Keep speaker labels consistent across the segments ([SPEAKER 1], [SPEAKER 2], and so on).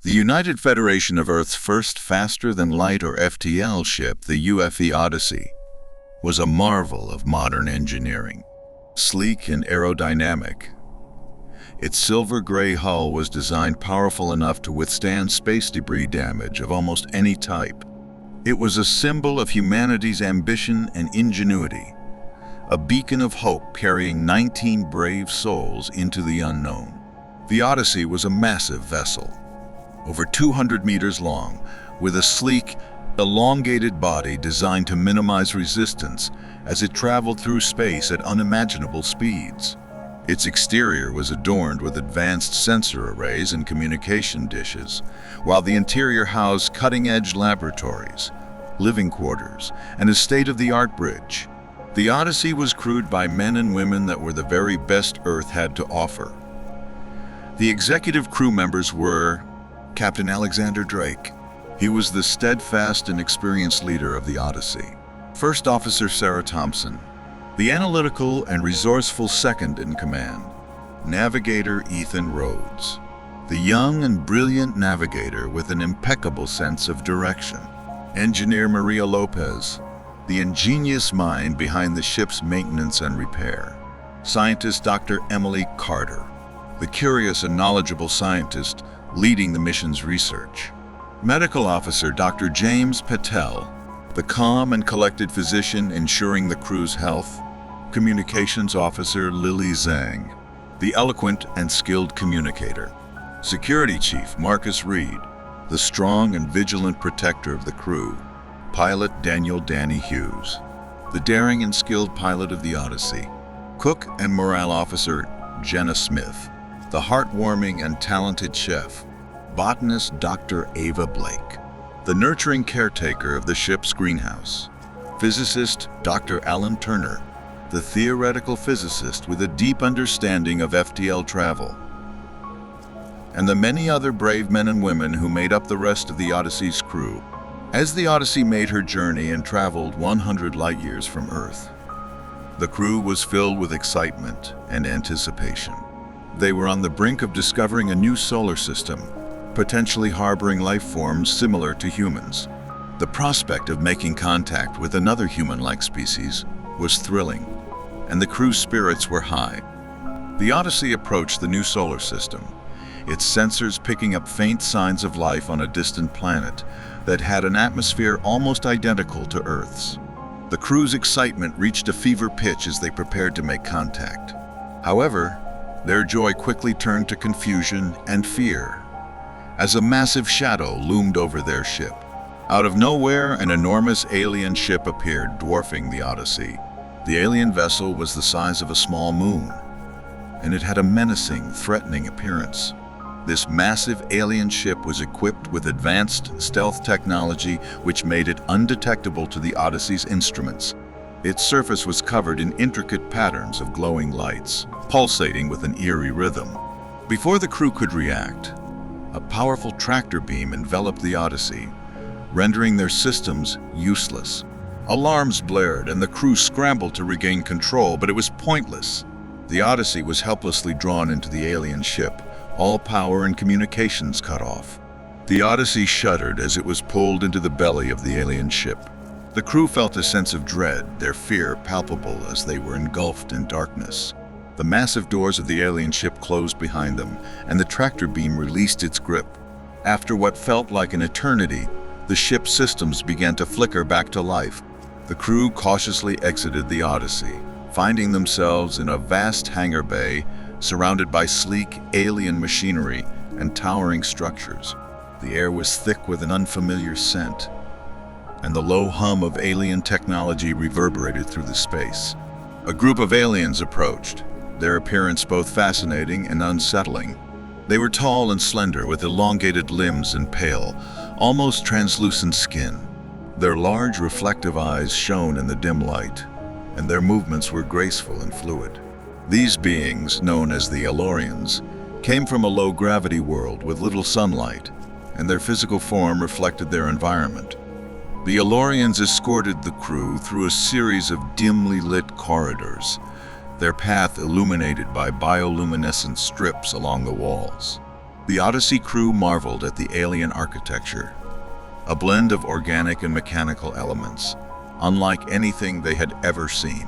[SPEAKER 1] The United Federation of Earth's first faster-than-light or FTL ship, the UFE Odyssey, was a marvel of modern engineering. Sleek and aerodynamic, its silver-gray hull was designed powerful enough to withstand space debris damage of almost any type. It was a symbol of humanity's ambition and ingenuity, a beacon of hope carrying 19 brave souls into the unknown. The Odyssey was a massive vessel, over 200 meters long, with a sleek, elongated body designed to minimize resistance as it traveled through space at unimaginable speeds. Its exterior was adorned with advanced sensor arrays and communication dishes, while the interior housed cutting-edge laboratories, living quarters, and a state-of-the-art bridge. The Odyssey was crewed by men and women that were the very best Earth had to offer. The executive crew members were Captain Alexander Drake. He was the steadfast and experienced leader of the Odyssey. First Officer Sarah Thompson, the analytical and resourceful second in command. Navigator Ethan Rhodes, the young and brilliant navigator with an impeccable sense of direction. Engineer Maria Lopez, the ingenious mind behind the ship's maintenance and repair. Scientist Dr. Emily Carter, the curious and knowledgeable scientist leading the mission's research. Medical Officer Dr. James Patel, the calm and collected physician ensuring the crew's health. Communications Officer Lily Zhang, the eloquent and skilled communicator. Security Chief Marcus Reed, the strong and vigilant protector of the crew. Pilot Daniel Danny Hughes, the daring and skilled pilot of the Odyssey. Cook and Morale Officer Jenna Smith, the heartwarming and talented chef. Botanist Dr. Ava Blake, the nurturing caretaker of the ship's greenhouse. Physicist Dr. Alan Turner, the theoretical physicist with a deep understanding of FTL travel. And the many other brave men and women who made up the rest of the Odyssey's crew. As the Odyssey made her journey and traveled 100 light-years from Earth, the crew was filled with excitement and anticipation. They were on the brink of discovering a new solar system, potentially harboring life forms similar to humans. The prospect of making contact with another human-like species was thrilling, and the crew's spirits were high. The Odyssey approached the new solar system, its sensors picking up faint signs of life on a distant planet that had an atmosphere almost identical to Earth's. The crew's excitement reached a fever pitch as they prepared to make contact. However, their joy quickly turned to confusion and fear as a massive shadow loomed over their ship. Out of nowhere, an enormous alien ship appeared, dwarfing the Odyssey. The alien vessel was the size of a small moon, and it had a menacing, threatening appearance. This massive alien ship was equipped with advanced stealth technology which made it undetectable to the Odyssey's instruments. Its surface was covered in intricate patterns of glowing lights, pulsating with an eerie rhythm. Before the crew could react, a powerful tractor beam enveloped the Odyssey, rendering their systems useless. Alarms blared and the crew scrambled to regain control, but it was pointless. The Odyssey was helplessly drawn into the alien ship, all power and communications cut off. The Odyssey shuddered as it was pulled into the belly of the alien ship. The crew felt a sense of dread, their fear palpable as they were engulfed in darkness. The massive doors of the alien ship closed behind them, and the tractor beam released its grip. After what felt like an eternity, the ship's systems began to flicker back to life. The crew cautiously exited the Odyssey, finding themselves in a vast hangar bay surrounded by sleek alien machinery and towering structures. The air was thick with an unfamiliar scent, and the low hum of alien technology reverberated through the space. A group of aliens approached, their appearance both fascinating and unsettling. They were tall and slender, with elongated limbs and pale, almost translucent skin. Their large, reflective eyes shone in the dim light, and their movements were graceful and fluid. These beings, known as the Elorians, came from a low-gravity world with little sunlight, and their physical form reflected their environment. The Elorians escorted the crew through a series of dimly lit corridors, their path illuminated by bioluminescent strips along the walls. The Odyssey crew marveled at the alien architecture, a blend of organic and mechanical elements, unlike anything they had ever seen.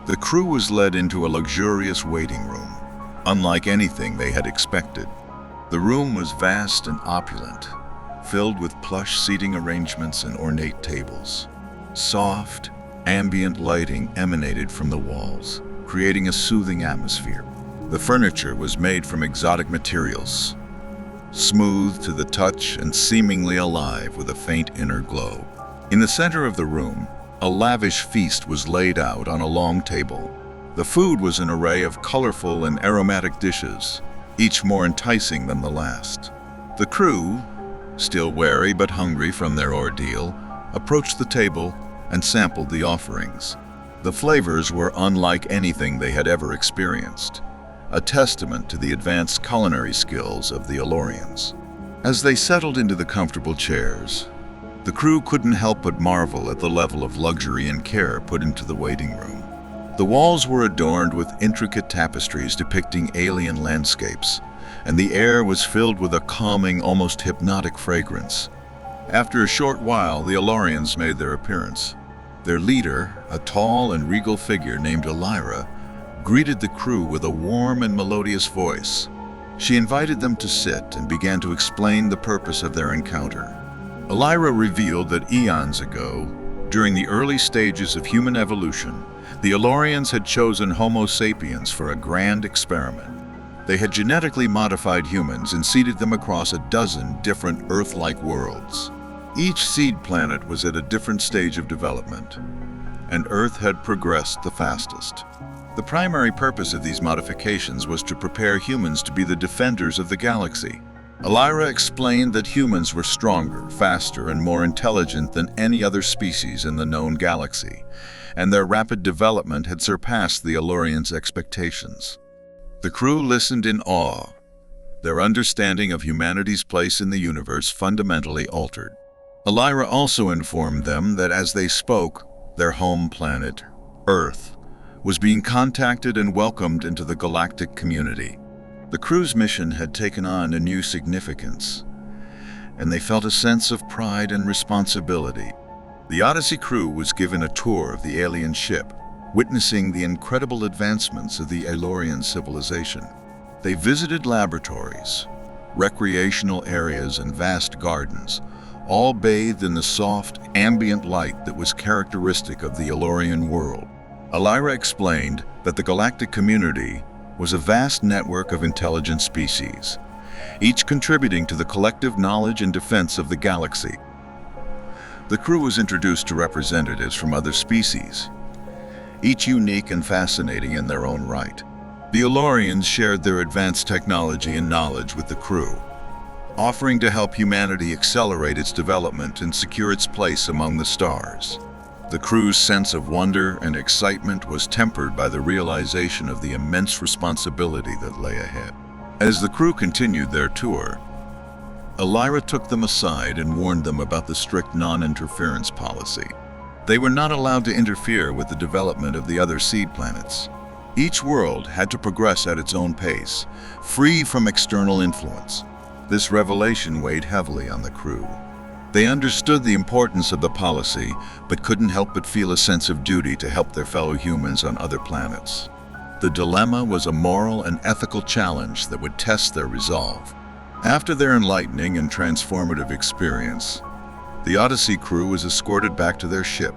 [SPEAKER 1] The crew was led into a luxurious waiting room, unlike anything they had expected. The room was vast and opulent, filled with plush seating arrangements and ornate tables. Soft, ambient lighting emanated from the walls, creating a soothing atmosphere. The furniture was made from exotic materials, smooth to the touch and seemingly alive with a faint inner glow. In the center of the room, a lavish feast was laid out on a long table. The food was an array of colorful and aromatic dishes, each more enticing than the last. The crew, still wary but hungry from their ordeal, approached the table and sampled the offerings. The flavors were unlike anything they had ever experienced, a testament to the advanced culinary skills of the Elorians. As they settled into the comfortable chairs, the crew couldn't help but marvel at the level of luxury and care put into the waiting room. The walls were adorned with intricate tapestries depicting alien landscapes, and the air was filled with a calming, almost hypnotic fragrance. After a short while, the Elorians made their appearance. Their leader, a tall and regal figure named Elira, greeted the crew with a warm and melodious voice. She invited them to sit and began to explain the purpose of their encounter. Elira revealed that eons ago, during the early stages of human evolution, the Elorians had chosen Homo sapiens for a grand experiment. They had genetically modified humans and seeded them across a dozen different Earth-like worlds. Each seed planet was at a different stage of development, and Earth had progressed the fastest. The primary purpose of these modifications was to prepare humans to be the defenders of the galaxy. Elira explained that humans were stronger, faster, and more intelligent than any other species in the known galaxy, and their rapid development had surpassed the Elorians' expectations. The crew listened in awe, their understanding of humanity's place in the universe fundamentally altered. Elira also informed them that as they spoke, their home planet, Earth, was being contacted and welcomed into the galactic community. The crew's mission had taken on a new significance, and they felt a sense of pride and responsibility. The Odyssey crew was given a tour of the alien ship, witnessing the incredible advancements of the Elorian civilization. They visited laboratories, recreational areas, and vast gardens, all bathed in the soft, ambient light that was characteristic of the Elorian world. Elira explained that the galactic community was a vast network of intelligent species, each contributing to the collective knowledge and defense of the galaxy. The crew was introduced to representatives from other species, each unique and fascinating in their own right. The Elorians shared their advanced technology and knowledge with the crew, offering to help humanity accelerate its development and secure its place among the stars. The crew's sense of wonder and excitement was tempered by the realization of the immense responsibility that lay ahead. As the crew continued their tour, Elira took them aside and warned them about the strict non-interference policy. They were not allowed to interfere with the development of the other seed planets. Each world had to progress at its own pace, free from external influence. This revelation weighed heavily on the crew. They understood the importance of the policy, but couldn't help but feel a sense of duty to help their fellow humans on other planets. The dilemma was a moral and ethical challenge that would test their resolve. After their enlightening and transformative experience, the Odyssey crew was escorted back to their ship.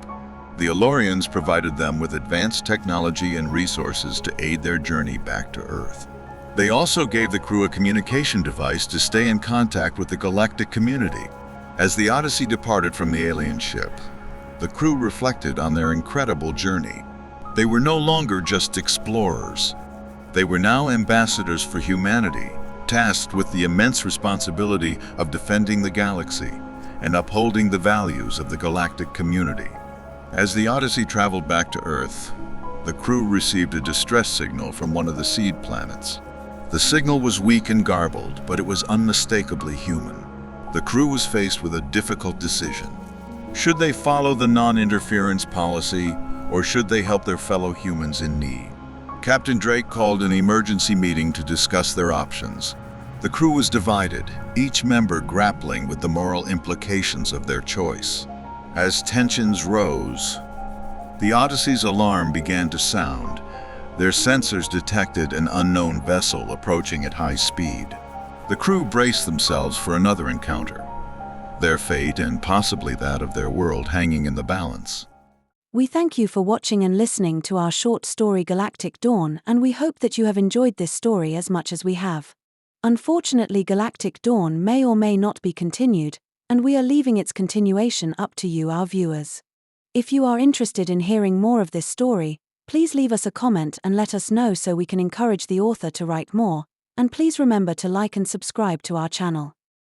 [SPEAKER 1] The Elorians provided them with advanced technology and resources to aid their journey back to Earth. They also gave the crew a communication device to stay in contact with the galactic community. As the Odyssey departed from the alien ship, the crew reflected on their incredible journey. They were no longer just explorers. They were now ambassadors for humanity, tasked with the immense responsibility of defending the galaxy and upholding the values of the galactic community. As the Odyssey traveled back to Earth, the crew received a distress signal from one of the seed planets. The signal was weak and garbled, but it was unmistakably human. The crew was faced with a difficult decision. Should they follow the non-interference policy, or should they help their fellow humans in need? Captain Drake called an emergency meeting to discuss their options. The crew was divided, each member grappling with the moral implications of their choice. As tensions rose, the Odyssey's alarm began to sound. Their sensors detected an unknown vessel approaching at high speed. The crew braced themselves for another encounter, their fate and possibly that of their world hanging in the balance.
[SPEAKER 2] We thank you for watching and listening to our short story Galactic Dawn, and we hope that you have enjoyed this story as much as we have. Unfortunately, Galactic Dawn may or may not be continued, and we are leaving its continuation up to you, our viewers. If you are interested in hearing more of this story, please leave us a comment and let us know so we can encourage the author to write more, and please remember to like and subscribe to our channel.